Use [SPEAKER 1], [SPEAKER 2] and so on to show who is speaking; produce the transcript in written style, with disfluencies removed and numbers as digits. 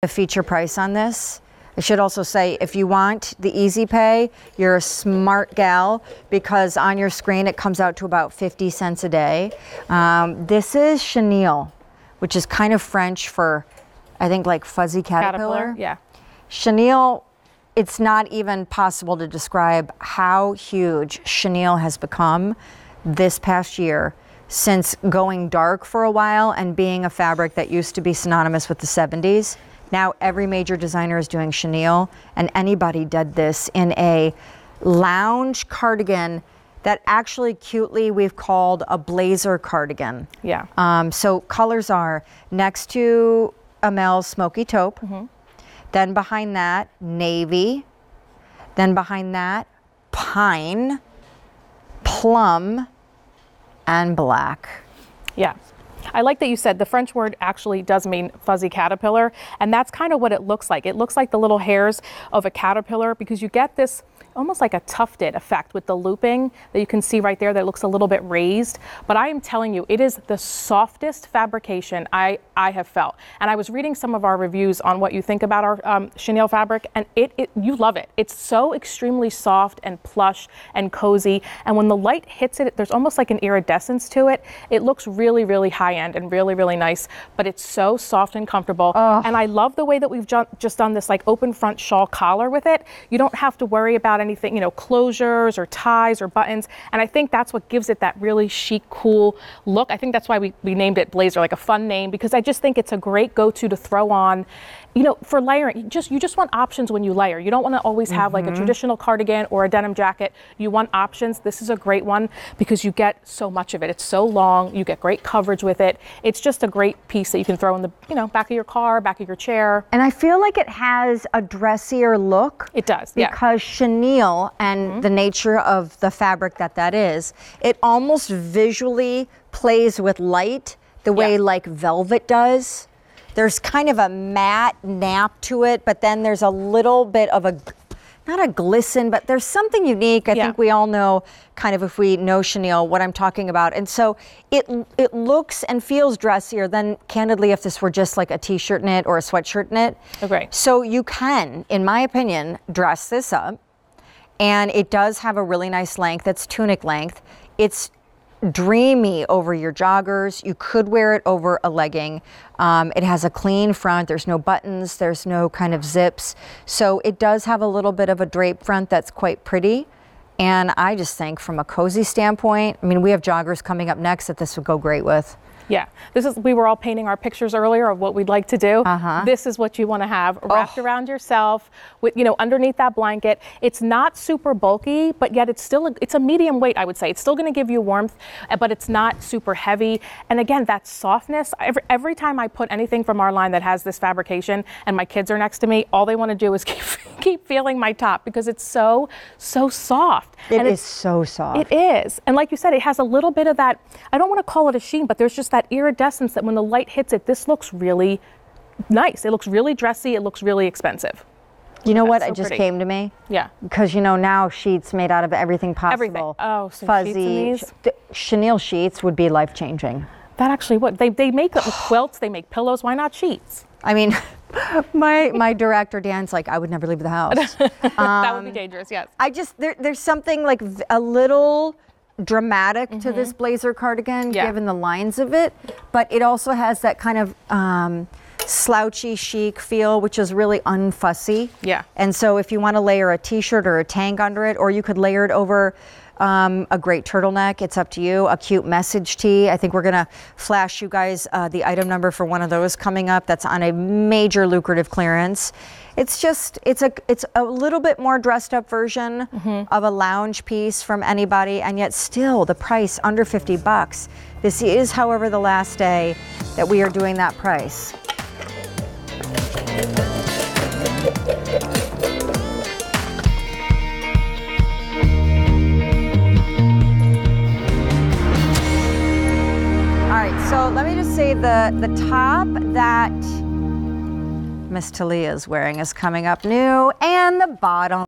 [SPEAKER 1] The feature price on this. I should also say, if you want the easy pay, you're a smart gal, because on your screen it comes out to about 50 cents a day. This is chenille, which is kind of French for, I think, like fuzzy caterpillar.
[SPEAKER 2] Yeah.
[SPEAKER 1] Chenille, it's not even possible to describe how huge chenille has become this past year, since going dark for a while and being a fabric that used to be synonymous with the 70s. Now every major designer is doing chenille, and AnyBody did this in a lounge cardigan that actually cutely we've called a blazer cardigan.
[SPEAKER 2] Yeah.
[SPEAKER 1] So colors are next to Amel's smoky taupe, then behind that navy, then behind that pine, plum, and black.
[SPEAKER 2] Yeah. I like that you said the French word actually does mean fuzzy caterpillar, and that's kind of what it looks like. It looks like the little hairs of a caterpillar, because you get this almost like a tufted effect with the looping that you can see right there that looks a little bit raised. But I am telling you, it is the softest fabrication I have felt. And I was reading some of our reviews on what you think about our chenille fabric, and you love it. It's so extremely soft and plush and cozy. And when the light hits it, there's almost like an iridescence to it. It looks really, really high end and really, really nice, but it's so soft and comfortable. And I love the way that we've just done this like open front shawl collar with it. You don't have to worry about anything, you know, closures or ties or buttons. And I think that's what gives it that really chic, cool look. I think that's why we named it Blazer, like a fun name, because I just think it's a great go-to to throw on, you know, for layering. You just want options when you layer. You don't want to always have like a traditional cardigan or a denim jacket. You want options. This is a great one because you get so much of it. It's so long. You get great coverage with it. It's just a great piece that you can throw in the, you know, back of your car, back of your chair.
[SPEAKER 1] And I feel like it has a dressier look.
[SPEAKER 2] It does, yeah.
[SPEAKER 1] Because chenille and the nature of the fabric that is, it almost visually plays with light the way like velvet does. There's kind of a matte nap to it, but then there's a little bit of a, not a glisten, but there's something unique. I think we all know, kind of, if we know chenille, what I'm talking about. And so it looks and feels dressier than, candidly, if this were just like a t-shirt knit or a sweatshirt knit.
[SPEAKER 2] Okay.
[SPEAKER 1] So you can, in my opinion, dress this up. And it does have a really nice length. It's tunic length. It's dreamy over your joggers. You could wear it over a legging. It has a clean front. There's no buttons. There's no kind of zips. So it does have a little bit of a drape front that's quite pretty. And I just think from a cozy standpoint, I mean, we have joggers coming up next that this would go great with.
[SPEAKER 2] Yeah, we were all painting our pictures earlier of what we'd like to do. This is what you want to have wrapped around yourself with, you know, underneath that blanket. It's not super bulky, but yet it's still, it's a medium weight, I would say. It's still going to give you warmth, but it's not super heavy. And again, that softness, every time I put anything from our line that has this fabrication and my kids are next to me, all they want to do is keep feeling my top because it's so soft.
[SPEAKER 1] It is so soft.
[SPEAKER 2] It is. And like you said, it has a little bit of that, I don't want to call it a sheen, but there's just that iridescence that when the light hits it, this looks really nice. It looks really dressy. It looks really expensive.
[SPEAKER 1] You know what? It just came to me.
[SPEAKER 2] Yeah.
[SPEAKER 1] Because, you know, now sheets made out of everything possible.
[SPEAKER 2] Everything. Oh, so
[SPEAKER 1] fuzzy.
[SPEAKER 2] sheets in these?
[SPEAKER 1] Chenille sheets would be life-changing.
[SPEAKER 2] That actually would. They make quilts. They make pillows. Why not sheets?
[SPEAKER 1] I mean, my director, Dan's like, I would never leave the house.
[SPEAKER 2] That would be dangerous, yes.
[SPEAKER 1] There's something like a little dramatic to this blazer cardigan, given the lines of it, but it also has that kind of slouchy chic feel, which is really unfussy.
[SPEAKER 2] Yeah.
[SPEAKER 1] And so if you want to layer a t-shirt or a tank under it, or you could layer it over a great turtleneck, it's up to you. A cute message tee. I think we're gonna flash you guys the item number for one of those coming up. That's on a major lucrative clearance. It's a little bit more dressed up version of a lounge piece from AnyBody, and yet still the price under $50. This is, however, the last day that we are doing that price. So let me just say the top that Miss Talia is wearing is coming up new, and the bottom